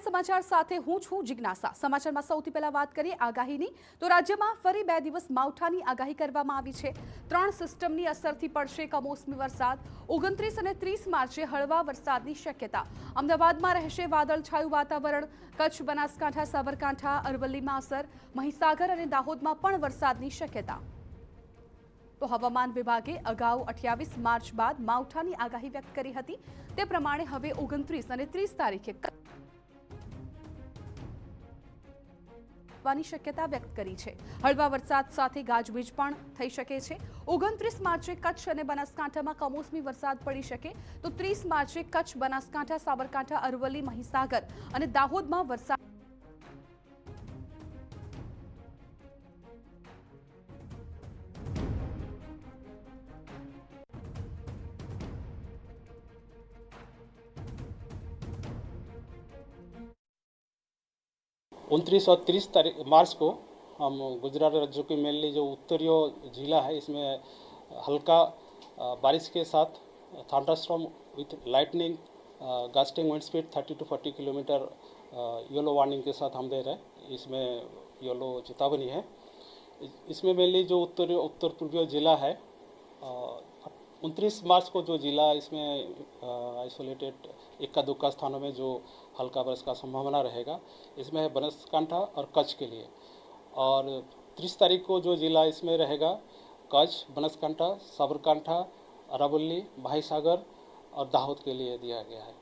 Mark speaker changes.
Speaker 1: Update સમાચાર સાથે હું છું જિજ્ઞાસા। સમાચારમાં સૌથી પહેલા વાત કરીએ આગાહીની તો રાજ્યમાં ફરી 2 દિવસ માવઠાની આગાહી કરવામાં આવી છે। 3 સિસ્ટમની અસરથી પડશે કમોસમી વરસાદ। 29 અને 30 માર્ચે હળવા વરસાદની શક્યતા। અમદાવાદમાં રહેશે વાદળછાયું વાતાવરણ। કચ્છ, બનાસકાંઠા, સાબરકાંઠા, અરવલ્લીમાં અસર। મહીસાગર અને દાહોદમાં પણ વરસાદની શક્યતા। તો હવામાન વિભાગે અગાઉ 28 માર્ચ બાદ માવઠાની આગાહી વ્યક્ત કરી હતી। તે પ્રમાણે હવે 29 અને 30 તારીખે ની શક્યતા વ્યક્ત કરી છે। હળવા વરસાદ સાથે ગાજવીજ પણ થઈ શકે છે। 29 માર્ચે કચ્છ અને બનાસકાંઠામાં કમોસમી વરસાદ પડી શકે તો 30 માર્ચે કચ્છ, બનાસકાંઠા, સાબરકાંઠા, અરવલ્લી, મહીસાગર અને દાહોદમાં વરસાદ
Speaker 2: उनतीस और 30 मार्च को हम गुजरात राज्य के मेनली जो उत्तरीय जिला है इसमें हल्का बारिश के साथ thunderstorm with lightning gusting wind speed 30 to 40 kilometre yellow warning के साथ हम दे रहे हैं। इसमें येलो चेतावनी है। इसमें मेनली जो उत्तर पूर्वीय जिला है 29 मार्च को जो जिला इसमें आइसोलेटेड इक्का दुक्का स्थानों में जो हल्का बारिश का संभावना रहेगा इसमें है बनासकांठा और कच्छ के लिए। और 30 तारीख को जो जिला इसमें रहेगा कच्छ, बनासकांठा, साबरकांठा, अरवल्ली, महीसागर और दाहोद के लिए दिया गया है।